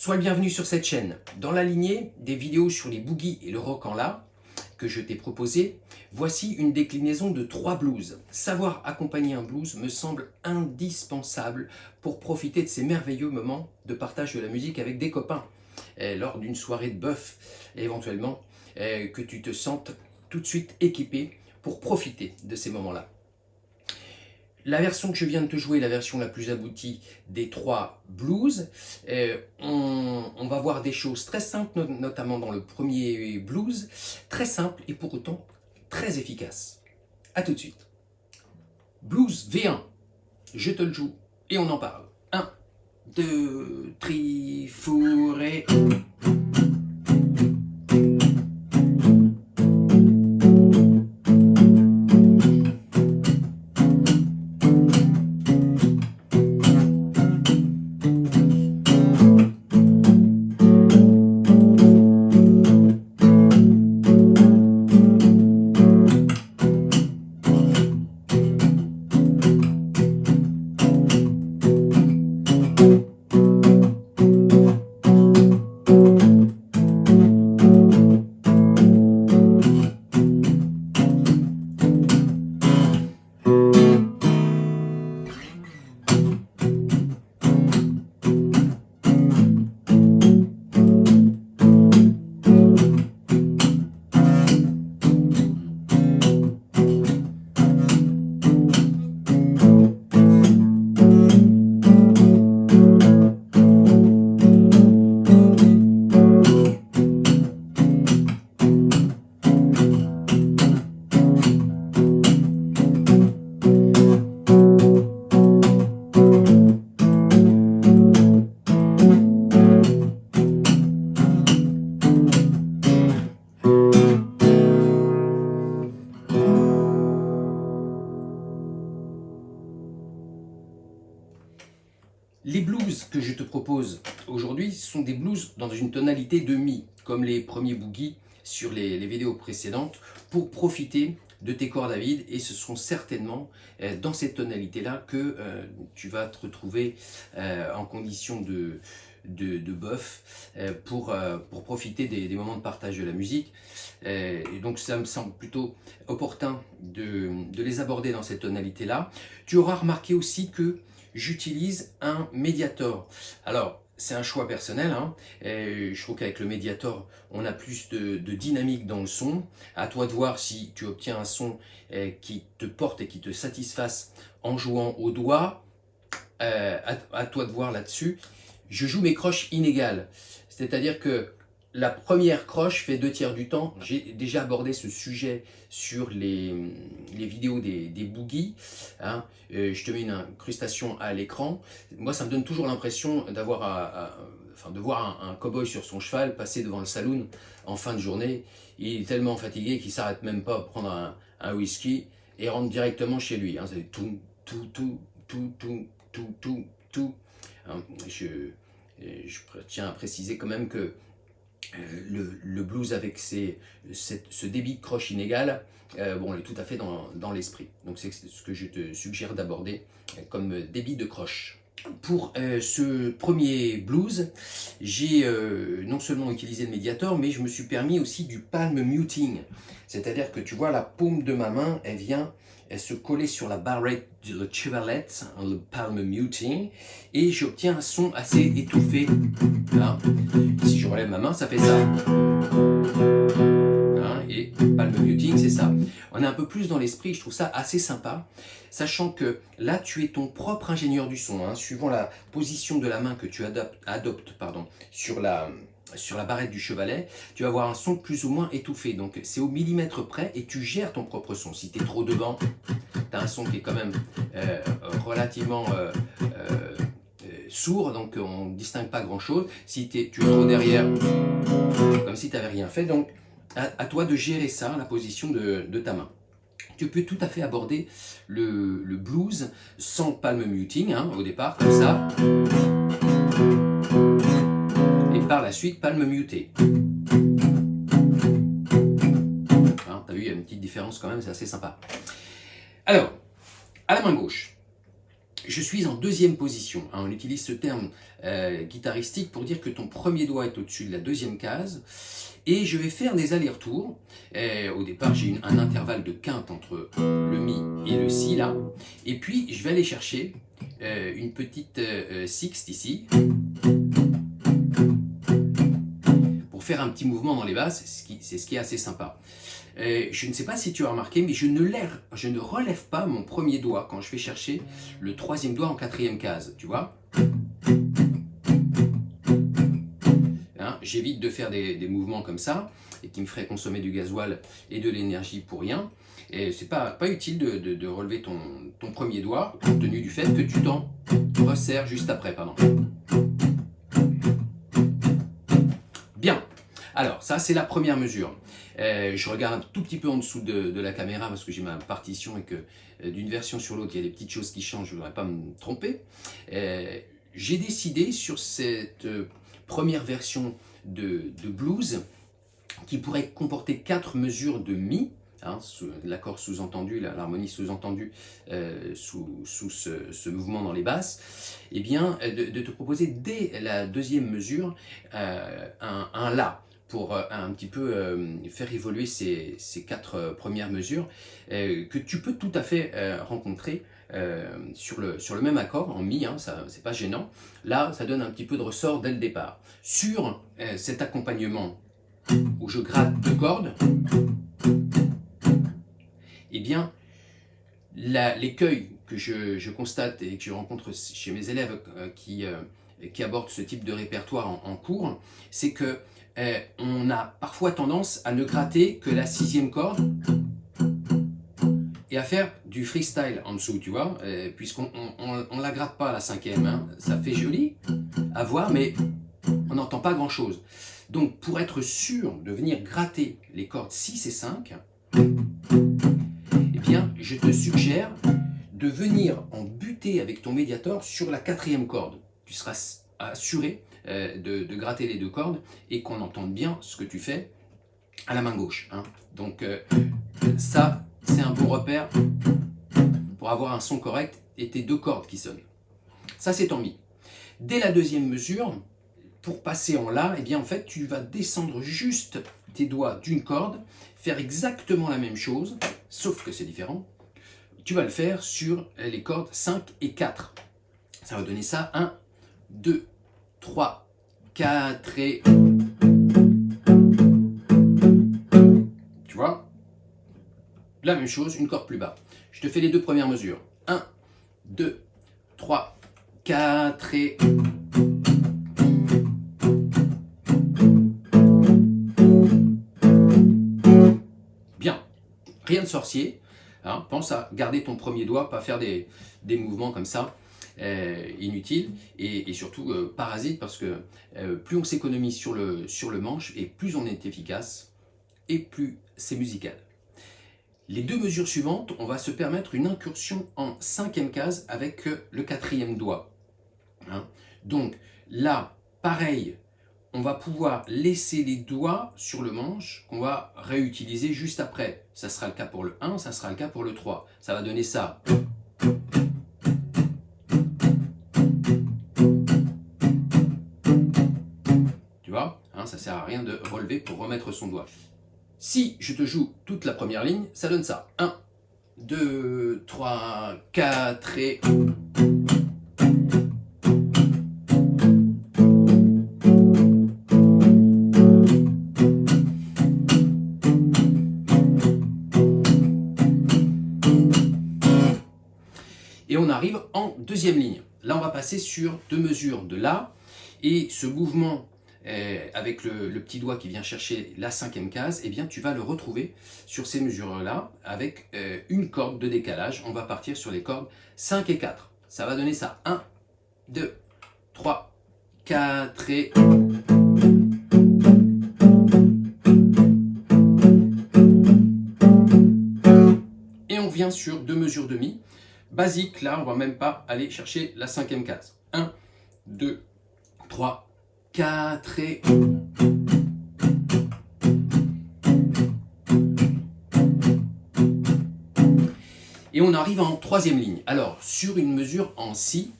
Sois le bienvenu sur cette chaîne. Dans la lignée des vidéos sur les boogies et le rock en la que je t'ai proposé, voici une déclinaison de 3 blues. Savoir accompagner un blues me semble indispensable pour profiter de ces merveilleux moments de partage de la musique avec des copains, lors d'une soirée de bœuf, éventuellement, que tu te sentes tout de suite équipé pour profiter de ces moments-là. La version que je viens de te jouer, la version la plus aboutie des 3 blues, on va voir des choses très simples, notamment dans le premier blues, très simples et pour autant très efficaces. A tout de suite. Blues V1, je te le joue et on en parle. 1, 2, 3, 4 et... Les blues que je te propose aujourd'hui sont des blues dans une tonalité de mi, comme les premiers boogies sur les vidéos précédentes, pour profiter de tes cordes à vide, et ce seront certainement dans cette tonalité-là que tu vas te retrouver en condition de bœuf pour profiter des moments de partage de la musique. Et donc ça me semble plutôt opportun de les aborder dans cette tonalité-là. Tu auras remarqué aussi que j'utilise un Mediator. Alors, c'est un choix personnel, hein. Je trouve qu'avec le Mediator, on a plus de dynamique dans le son. À toi de voir si tu obtiens un son qui te porte et qui te satisfasse en jouant au doigt. À toi de voir là-dessus. Je joue mes croches inégales, c'est-à-dire que la première croche fait 2/3 du temps. J'ai déjà abordé ce sujet sur les vidéos des boogies, hein. Je te mets une incrustation à l'écran. Moi, ça me donne toujours l'impression d'avoir de voir un cow-boy sur son cheval passer devant le saloon en fin de journée. Il est tellement fatigué qu'il ne s'arrête même pas à prendre un whisky et rentre directement chez lui, hein. C'est tout, tout, tout, tout, tout, tout, tout, tout. Hein, je tiens à préciser quand même que le blues avec ce débit de croche inégal, bon, on est tout à fait dans l'esprit. Donc c'est ce que je te suggère d'aborder comme débit de croche. Pour ce premier blues, j'ai non seulement utilisé le Mediator, mais je me suis permis aussi du palm muting. C'est-à-dire que tu vois, la paume de ma main, elle se collait sur la barrette de chevalette, le palm muting, et j'obtiens un son assez étouffé. Là. Si je relève ma main, ça fait ça. Hein, et palm muting, c'est ça. On est un peu plus dans l'esprit, je trouve ça assez sympa, sachant que là, tu es ton propre ingénieur du son, hein, suivant la position de la main que tu adoptes sur la barrette du chevalet, tu vas avoir un son plus ou moins étouffé. Donc c'est au millimètre près et tu gères ton propre son. Si tu es trop devant, tu as un son qui est quand même relativement sourd, donc on ne distingue pas grand chose. Si tu es trop derrière, comme si tu n'avais rien fait, donc à toi de gérer ça, la position de ta main. Tu peux tout à fait aborder le blues sans palm muting, hein, au départ, comme ça. Et par la suite, palm muté. Hein, t'as vu, il y a une petite différence quand même, c'est assez sympa. Alors, à la main gauche, je suis en deuxième position. Hein, on utilise ce terme guitaristique pour dire que ton premier doigt est au-dessus de la deuxième case. Et je vais faire des allers-retours. Au départ, j'ai un intervalle de quinte entre le Mi et le Si là. Et puis, je vais aller chercher une petite sixte ici. Pour faire un petit mouvement dans les basses, c'est ce qui est assez sympa. Je ne sais pas si tu as remarqué, mais je ne relève pas mon premier doigt quand je vais chercher le troisième doigt en quatrième case, tu vois. Hein, j'évite de faire des mouvements comme ça, et qui me feraient consommer du gasoil et de l'énergie pour rien. Et c'est pas utile de relever ton premier doigt, compte tenu du fait que tu t'en resserres juste après, pardon. Bien, alors ça c'est la première mesure. Je regarde un tout petit peu en dessous de la caméra parce que j'ai ma partition et que d'une version sur l'autre il y a des petites choses qui changent, je ne voudrais pas me tromper. J'ai décidé sur cette première version de blues qui pourrait comporter 4 mesures de Mi, hein, l'accord sous-entendu, l'harmonie sous-entendue sous ce mouvement dans les basses, et bien de te proposer dès la deuxième mesure un La pour un petit peu faire évoluer ces 4 premières mesures que tu peux tout à fait rencontrer sur le même accord en Mi, hein, c'est pas gênant. Là, ça donne un petit peu de ressort dès le départ. Sur cet accompagnement où je gratte 2 cordes, eh bien, l'écueil que je constate et que je rencontre chez mes élèves qui abordent ce type de répertoire en cours, c'est que on a parfois tendance à ne gratter que la 6e corde et à faire du freestyle en dessous, tu vois, puisqu'on ne la gratte pas la 5e, hein. Ça fait joli à voir, mais on n'entend pas grand chose. Donc pour être sûr de venir gratter les cordes 6 et 5, eh bien je te suggère de venir en buter avec ton médiator sur la 4e corde. Tu seras assuré de gratter les 2 cordes et qu'on entende bien ce que tu fais à la main gauche, hein. Donc ça c'est un bon repère pour avoir un son correct et tes 2 cordes qui sonnent. Ça c'est en Mi. Dès la deuxième mesure, pour passer en La, eh bien en fait tu vas descendre juste tes doigts d'une corde, faire exactement la même chose, sauf que c'est différent. Tu vas le faire sur les cordes 5 et 4. Ça va donner ça 1, 2, 3, 4 et... Tu vois? La même chose, une corde plus bas. Je te fais les 2 premières mesures. 1, 2, 3, 4 et... Bien, rien de sorcier. Hein, pense à garder ton premier doigt, pas faire des mouvements comme ça, inutiles et surtout parasites, parce que plus on s'économise sur le manche et plus on est efficace et plus c'est musical. Les 2 mesures suivantes, on va se permettre une incursion en 5e case avec le 4e doigt. Hein. Donc là, pareil, on va pouvoir laisser les doigts sur le manche qu'on va réutiliser juste après. Ça sera le cas pour le 1, ça sera le cas pour le 3. Ça va donner ça. Tu vois, hein, ça sert à rien de relever pour remettre son doigt. Si je te joue toute la première ligne, ça donne ça. 1, 2, 3, 4 et... Et on arrive en deuxième ligne. Là, on va passer sur 2 mesures de La. Et ce mouvement avec le petit doigt qui vient chercher la 5e case, eh bien, tu vas le retrouver sur ces mesures-là avec une corde de décalage. On va partir sur les cordes 5 et 4. Ça va donner ça. 1, 2, 3, 4 et... Et on vient sur 2 mesures de Mi. Basique, là, on va même pas aller chercher la 5e case. 1, 2, 3, 4 et... Et on arrive en troisième ligne. Alors, sur une mesure en si,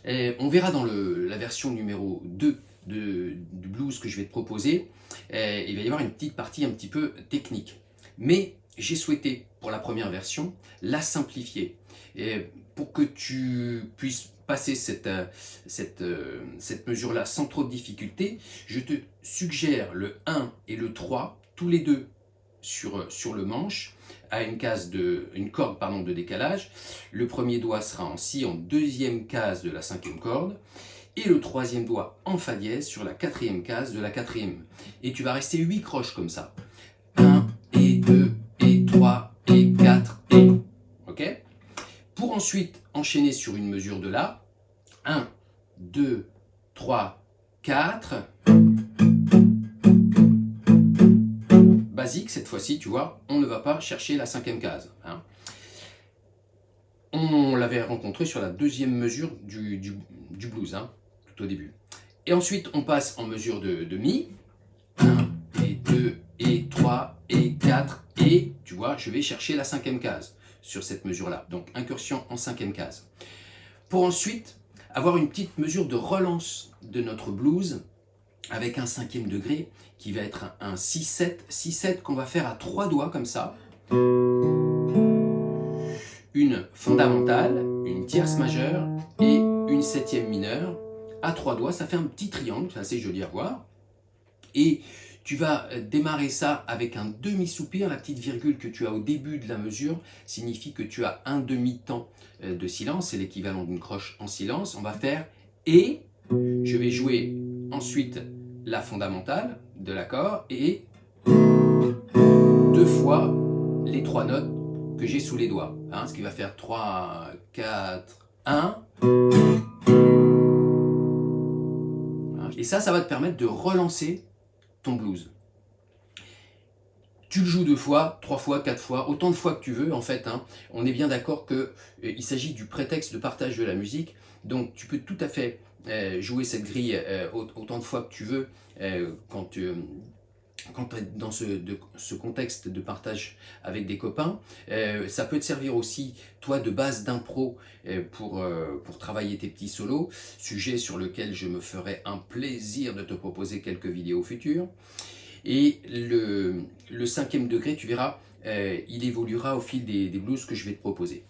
on verra dans la version numéro 2 du blues que je vais te proposer, il va y avoir une petite partie un petit peu technique. Mais j'ai souhaité, pour la première version, la simplifier. Pour que tu puisses passer cette mesure-là sans trop de difficulté, je te suggère le 1 et le 3, tous les deux sur le manche, à une corde de décalage. Le premier doigt sera en si, en deuxième case de la cinquième corde, et le troisième doigt en fa dièse sur la quatrième case de la quatrième. Et tu vas rester 8 croches comme ça. 1 et 2 et 3 et 4 et... Ok? Pour ensuite enchaîner sur une mesure de la. 1, 2, 3, 4. Basique cette fois-ci, tu vois, on ne va pas chercher la cinquième case. Hein. On l'avait rencontré sur la deuxième mesure du blues, hein, tout au début. Et ensuite, on passe en mesure de mi. 1 et 2 et 3 et 4 et, tu vois, je vais chercher la cinquième case sur cette mesure-là. Donc, incursion en cinquième case. Pour ensuite avoir une petite mesure de relance de notre blues avec un cinquième degré qui va être un 6-7, 6-7 qu'on va faire à 3 doigts comme ça. Une fondamentale, une tierce majeure et une septième mineure à 3 doigts. Ça fait un petit triangle, c'est assez joli à voir. Et tu vas démarrer ça avec un demi-soupir. La petite virgule que tu as au début de la mesure signifie que tu as un demi-temps de silence. C'est l'équivalent d'une croche en silence. On va faire et. Je vais jouer ensuite la fondamentale de l'accord et 2 fois les 3 notes que j'ai sous les doigts. Hein, ce qui va faire 3, 4, 1. Et ça va te permettre de relancer ton blues. Tu le joues 2 fois, 3 fois, 4 fois, autant de fois que tu veux en fait. Hein. On est bien d'accord qu'il s'agit du prétexte de partage de la musique. Donc tu peux tout à fait jouer cette grille autant de fois que tu veux quand tu es dans ce contexte de partage avec des copains. Ça peut te servir aussi, toi, de base d'impro pour travailler tes petits solos, sujet sur lequel je me ferai un plaisir de te proposer quelques vidéos futures. Et le cinquième degré, tu verras, il évoluera au fil des blues que je vais te proposer.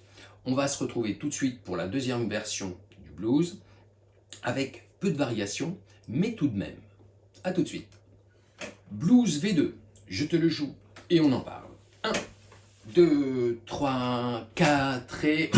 On va se retrouver tout de suite pour la deuxième version du blues, avec peu de variations, mais tout de même. A tout de suite. Blues V2, je te le joue et on en parle. 1, 2, 3, 4 et...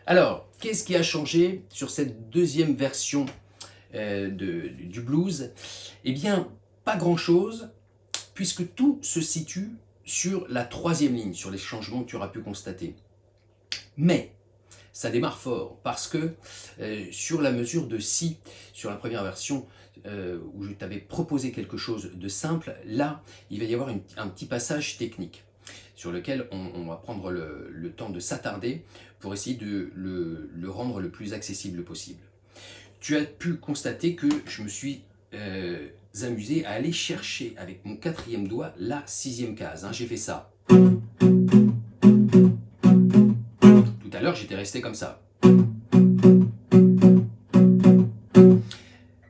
Alors, qu'est-ce qui a changé sur cette deuxième version du blues? Eh bien, pas grand-chose, puisque tout se situe sur la troisième ligne, sur les changements que tu auras pu constater. Mais, ça démarre fort, parce que sur la mesure de si, sur la première version, où je t'avais proposé quelque chose de simple, là, il va y avoir un petit passage technique sur lequel on va prendre le temps de s'attarder pour essayer de le rendre le plus accessible possible. Tu as pu constater que je me suis amusé à aller chercher avec mon 4e doigt la 6e case. J'ai fait ça. Tout à l'heure, j'étais resté comme ça.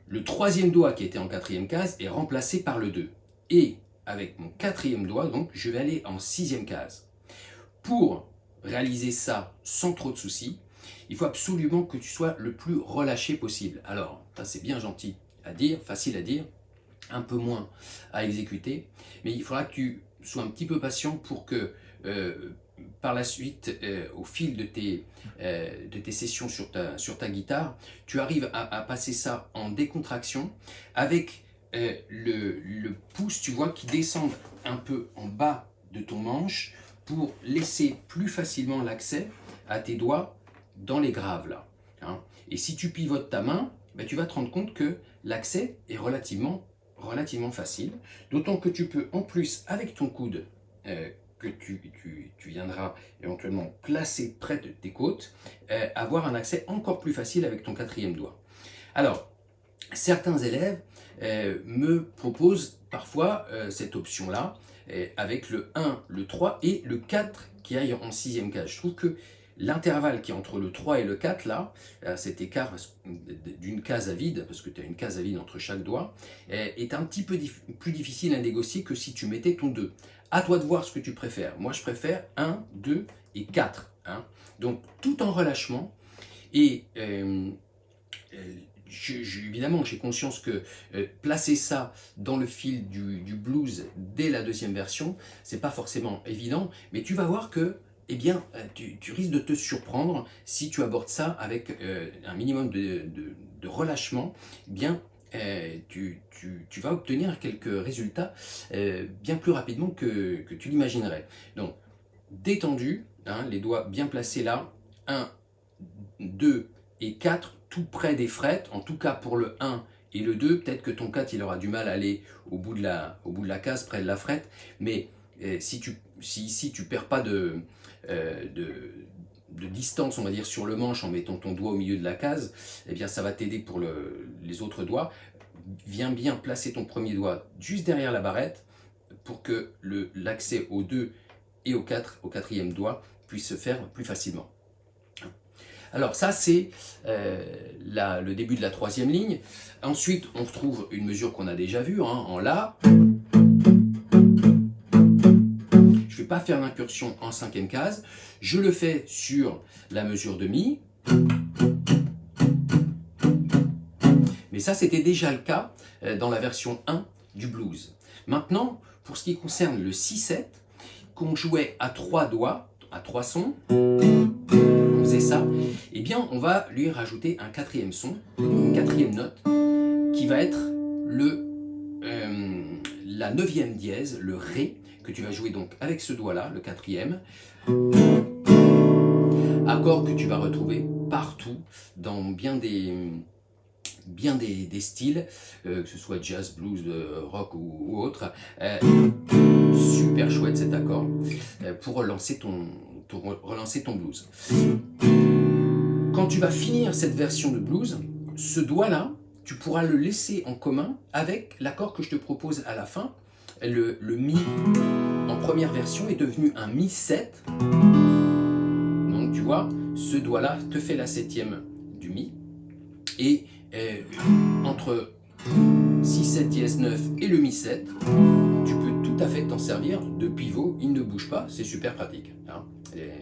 Le 3e doigt qui était en 4e case est remplacé par le 2. Et avec mon 4e doigt, donc, je vais aller en 6e case. Pour réaliser ça sans trop de soucis, il faut absolument que tu sois le plus relâché possible. Alors, ça c'est bien gentil à dire, facile à dire, un peu moins à exécuter, mais il faudra que tu sois un petit peu patient pour que par la suite, au fil de tes sessions sur ta guitare, tu arrives à passer ça en décontraction avec le pouce, tu vois, qui descend un peu en bas de ton manche pour laisser plus facilement l'accès à tes doigts dans les graves là. Et si tu pivotes ta main, tu vas te rendre compte que l'accès est relativement facile, d'autant que tu peux en plus avec ton coude que tu viendras éventuellement placer près de tes côtes, avoir un accès encore plus facile avec ton 4e doigt. Alors, certains élèves me proposent parfois cette option-là, avec le 1, le 3 et le 4 qui aille en 6e case. Je trouve que l'intervalle qui est entre le 3 et le 4, là, cet écart d'une case à vide, parce que tu as une case à vide entre chaque doigt, est un petit peu plus difficile à négocier que si tu mettais ton 2. À toi de voir ce que tu préfères. Moi, je préfère 1, 2 et 4. Donc, tout en relâchement. Et évidemment, j'ai conscience que placer ça dans le fil du blues dès la 2e version, c'est pas forcément évident, mais tu vas voir que tu risques de te surprendre si tu abordes ça avec un minimum de relâchement. Tu vas obtenir quelques résultats bien plus rapidement que tu l'imaginerais. Donc, détendu, les doigts bien placés là, 1, 2 et 4, tout près des frettes, en tout cas pour le 1 et le 2, peut-être que ton 4 il aura du mal à aller au bout de la case, près de la frette, mais si ici tu perds pas de distance, on va dire, sur le manche en mettant ton doigt au milieu de la case, ça va t'aider pour les autres doigts. Viens bien placer ton premier doigt juste derrière la barrette pour que l'accès au 2 et au 4e doigt puisse se faire plus facilement. Alors ça c'est le début de la 3e ligne. Ensuite on retrouve une mesure qu'on a déjà vue en La. Je ne vais pas faire l'incursion en 5e case. Je le fais sur la mesure de Mi. Mais ça c'était déjà le cas dans la version 1 du blues. Maintenant, pour ce qui concerne le 6-7, qu'on jouait à 3 doigts, à 3 sons, on faisait ça, on va lui rajouter un 4e son, une 4e note, qui va être la 9e dièse, le Ré, que tu vas jouer donc avec ce doigt-là, le 4e, accord que tu vas retrouver partout dans bien des styles, que ce soit jazz, blues, rock ou autre. Super chouette cet accord pour relancer ton blues. Quand tu vas finir cette version de blues, ce doigt-là, tu pourras le laisser en commun avec l'accord que je te propose à la fin. Le Mi en première version est devenu un Mi 7. Donc tu vois, ce doigt-là te fait la 7e du Mi. Et entre 6, 7, dièse 9 et le Mi 7, tu peux tout à fait t'en servir de pivot, il ne bouge pas, c'est super pratique,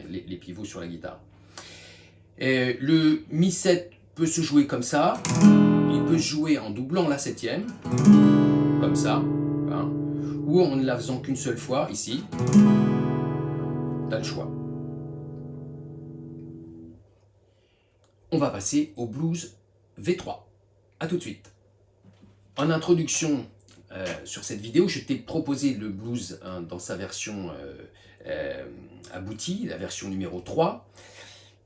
les pivots sur la guitare. Le Mi 7 peut se jouer comme ça, il peut se jouer en doublant la 7e, comme ça, ou en ne la faisant qu'une seule fois, ici, tu as le choix. On va passer au blues V3. A tout de suite. En introduction sur cette vidéo, je t'ai proposé le blues dans sa version aboutie, la version numéro 3.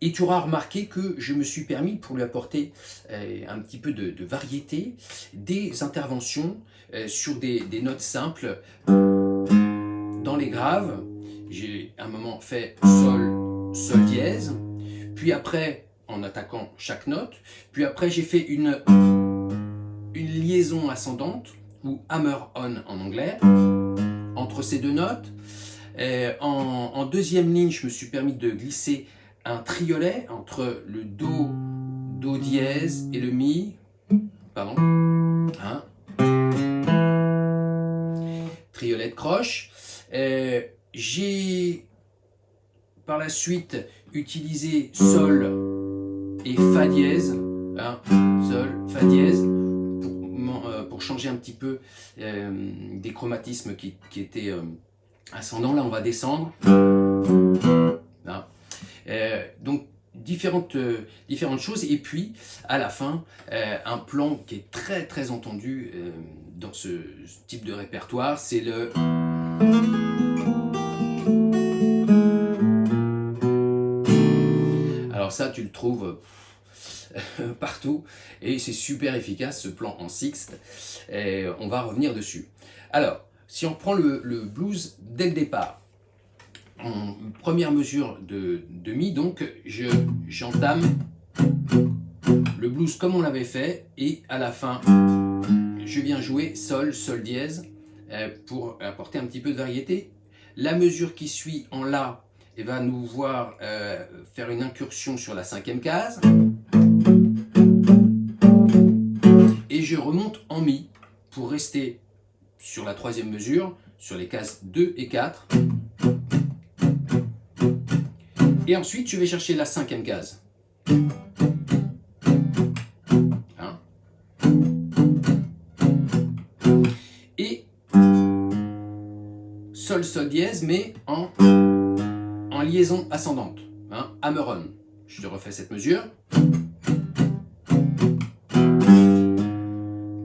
Et tu auras remarqué que je me suis permis, pour lui apporter un petit peu de variété, des interventions sur des notes simples. Dans les graves, j'ai un moment fait Sol, Sol dièse, puis après en attaquant chaque note, puis après j'ai fait une liaison ascendante, ou hammer-on en anglais, entre ces deux notes. En deuxième ligne, je me suis permis de glisser un triolet entre le Do dièse et le Mi, pardon, hein. Triolet de croche. J'ai par la suite utilisé Sol et Fa dièse, hein, Sol, Fa dièse, pour changer un petit peu des chromatismes qui étaient ascendants. Là, on va descendre. Là. Donc, différentes choses. Et puis, à la fin, un plan qui est très, très entendu dans ce type de répertoire, c'est le... Alors ça, tu le trouves partout et c'est super efficace, ce plan en sixte. Et on va revenir dessus. Alors, si on prend le blues dès le départ, en première mesure de Mi, donc j'entame le blues comme on l'avait fait, et à la fin, je viens jouer Sol, Sol dièse pour apporter un petit peu de variété. La mesure qui suit en La va nous voir faire une incursion sur la 5e case. Et je remonte en Mi pour rester sur la 3e mesure, sur les cases 2 et 4. Et ensuite, je vais chercher la 5e case. Hein? Et Sol, Sol dièse, mais en liaison ascendante. Hein? Hammer-on. Je te refais cette mesure.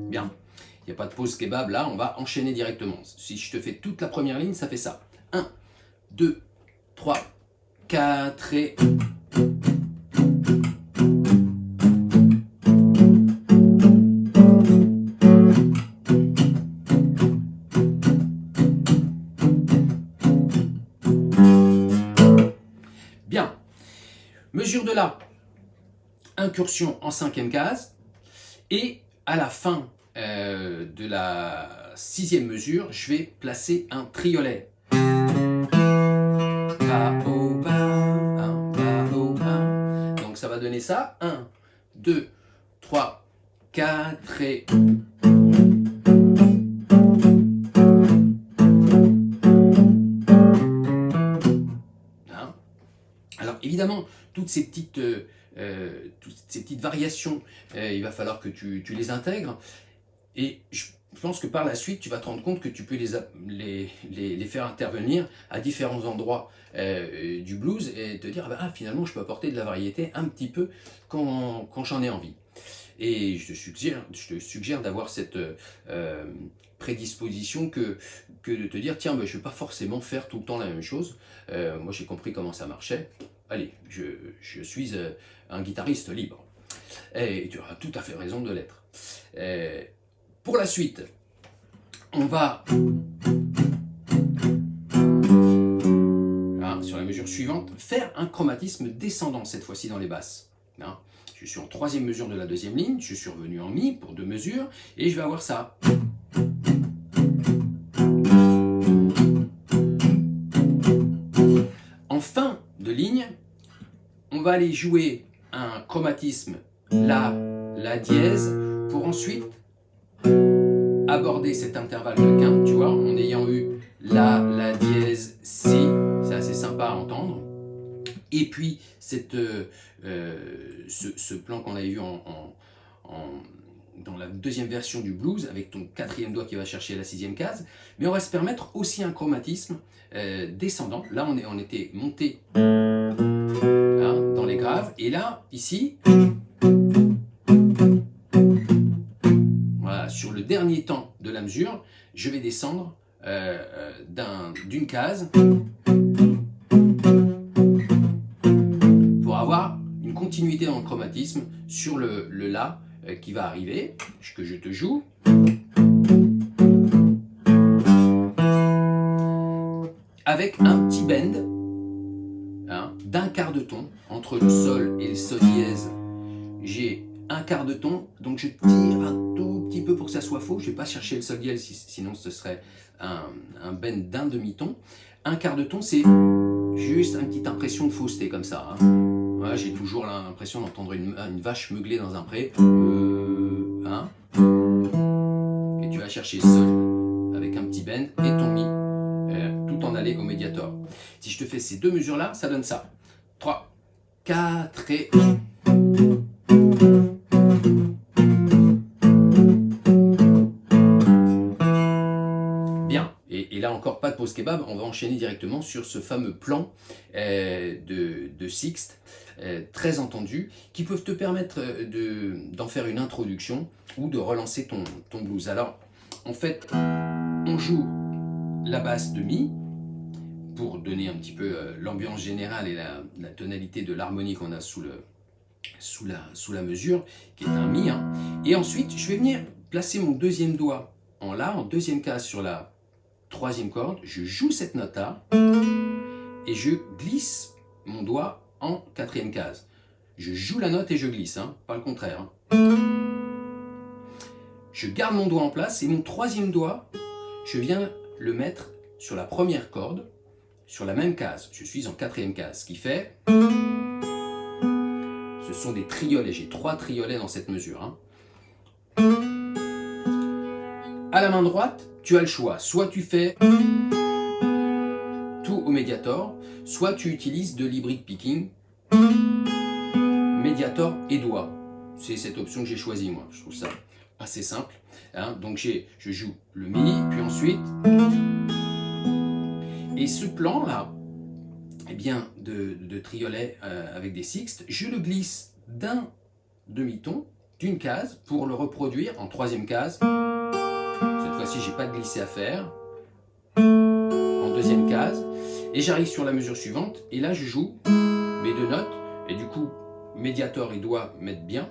Bien. Il n'y a pas de pause kebab là, on va enchaîner directement. Si je te fais toute la première ligne, ça fait ça. 1, 2, 3, 4 et... Bien. Mesure de La, incursion en 5e case, et à la fin de la 6e mesure, je vais placer un triolet. Donc ça va donner ça. 1, 2, 3, 4 et... Hein? Alors évidemment, toutes ces petites variations, il va falloir que tu les intègres. Et je pense que par la suite, tu vas te rendre compte que tu peux les faire intervenir à différents endroits du blues et te dire ah, finalement je peux apporter de la variété un petit peu quand j'en ai envie. Et je te suggère d'avoir cette prédisposition que de te dire tiens, je ne vais pas forcément faire tout le temps la même chose. Moi j'ai compris comment ça marchait. Allez, je suis un guitariste libre. Et tu auras tout à fait raison de l'être. Pour la suite, on va, sur la mesure suivante, faire un chromatisme descendant cette fois-ci dans les basses. Je suis en 3e mesure de la 2e ligne, je suis revenu en Mi pour 2 mesures, et je vais avoir ça. En fin de ligne, on va aller jouer un chromatisme La dièse, pour ensuite aborder cet intervalle de quinte, tu vois, en ayant eu La dièse, Si, c'est assez sympa à entendre. Et puis ce plan qu'on avait vu dans la 2e version du blues, avec ton 4e doigt qui va chercher la 6e case, mais on va se permettre aussi un chromatisme descendant. Là on était monté dans les graves, et là, ici, voilà, sur le dernier temps de la mesure, je vais descendre d'une case pour avoir une continuité dans le chromatisme sur le La qui va arriver, que je te joue. Avec un petit bend, d'un quart de ton entre le sol et le sol dièse. J'ai un quart de ton, donc je tire un tout petit peu pour que ça soit faux. Je ne vais pas chercher le sol dièse, sinon ce serait un bend d'un demi-ton. Un quart de ton, c'est juste une petite impression de fausseté comme ça. Voilà, j'ai toujours l'impression d'entendre une vache meugler dans un pré. Et tu vas chercher le sol avec un petit bend et ton mi, tout en aller au médiator. Si je te fais ces deux mesures-là, ça donne ça. 3, 4 et... Bien, et là encore pas de pause kebab, on va enchaîner directement sur ce fameux plan de sixte, très entendu, qui peuvent te permettre d'en faire une introduction ou de relancer ton blues. Alors, en fait, on joue la basse de mi, pour donner un petit peu l'ambiance générale et la tonalité de l'harmonie qu'on a sous la mesure, qui est un mi. Et ensuite, je vais venir placer mon deuxième doigt en la, en deuxième case sur la troisième corde. Je joue cette note-là et je glisse mon doigt en quatrième case. Je joue la note et je glisse, pas le contraire. Je garde mon doigt en place et mon troisième doigt, je viens le mettre sur la première corde, sur la même case. Je suis en quatrième case, ce qui fait... Ce sont des triolets, j'ai 3 triolets dans cette mesure. À la main droite, tu as le choix. Soit tu fais tout au médiator, soit tu utilises de l'hybrid picking, médiator et doigt. C'est cette option que j'ai choisie moi. Je trouve ça assez simple. Donc je joue le mi, puis ensuite... Et ce plan-là, eh bien, de triolet avec des sixtes, je le glisse d'un demi-ton, d'une case, pour le reproduire en troisième case. Cette fois-ci, j'ai pas de glissé à faire. En deuxième case. Et j'arrive sur la mesure suivante. Et là, je joue mes deux notes. Et du coup, médiator et doigt mettent bien.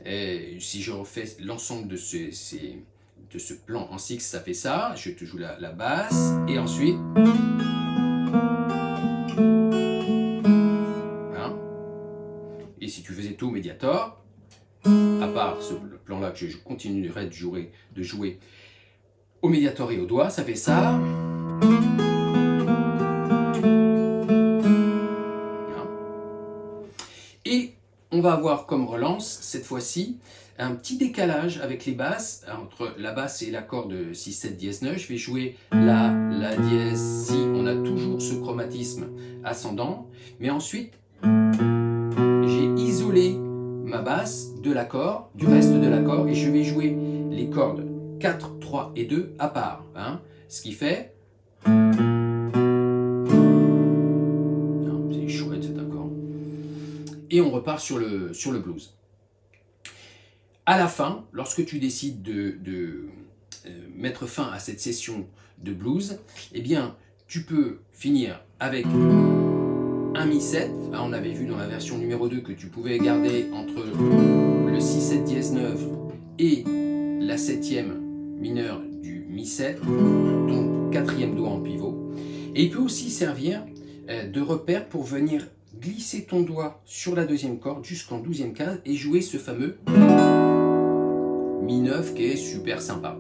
Et si je refais l'ensemble de ce plan en six, ça fait ça. Je te joue la basse. Et ensuite... Et si tu faisais tout médiator, à part ce plan-là que je continuerai de jouer au médiator et au doigt, ça fait ça. Et on va avoir comme relance, cette fois-ci, un petit décalage avec les basses, entre la basse et l'accord de 6, 7, dièse 9. Je vais jouer la dièse, si, on a toujours ce chromatisme ascendant, mais ensuite, j'ai isolé ma basse de l'accord, du reste de l'accord, et je vais jouer les cordes 4, 3 et 2 à part. Ce qui fait... C'est chouette cet accord. Et on repart sur le blues. À la fin, lorsque tu décides de mettre fin à cette session de blues, eh bien, tu peux finir avec un mi-7. On avait vu dans la version numéro 2 que tu pouvais garder entre le 6-7 dièse 9 et la septième mineure du mi-7, ton quatrième doigt en pivot. Et il peut aussi servir de repère pour venir glisser ton doigt sur la deuxième corde jusqu'en 12e case et jouer ce fameux mi-9 qui est super sympa.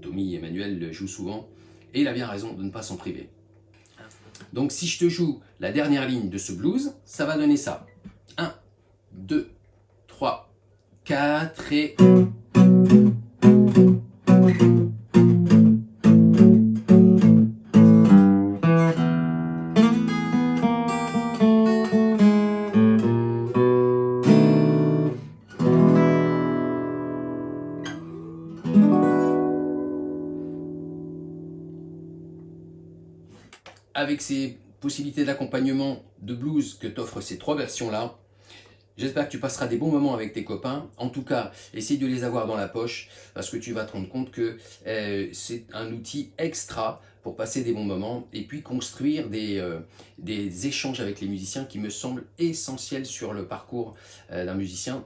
Tommy Emmanuel le joue souvent et il a bien raison de ne pas s'en priver. Donc si je te joue la dernière ligne de ce blues, ça va donner ça. 1, 2, 3, 4 et... Avec ces possibilités d'accompagnement de blues que t'offrent ces 3 versions-là, j'espère que tu passeras des bons moments avec tes copains. En tout cas, essaye de les avoir dans la poche parce que tu vas te rendre compte que c'est un outil extra pour passer des bons moments et puis construire des échanges avec les musiciens qui me semblent essentiels sur le parcours d'un musicien.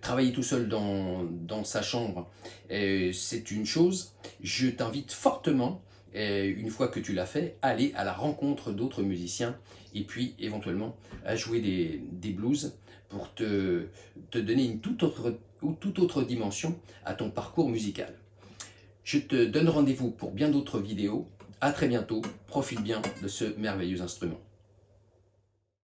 Travailler tout seul dans sa chambre, c'est une chose. Je t'invite fortement et une fois que tu l'as fait, aller à la rencontre d'autres musiciens et puis éventuellement à jouer des blues pour te donner une toute autre dimension à ton parcours musical. Je te donne rendez-vous pour bien d'autres vidéos. À très bientôt, profite bien de ce merveilleux instrument.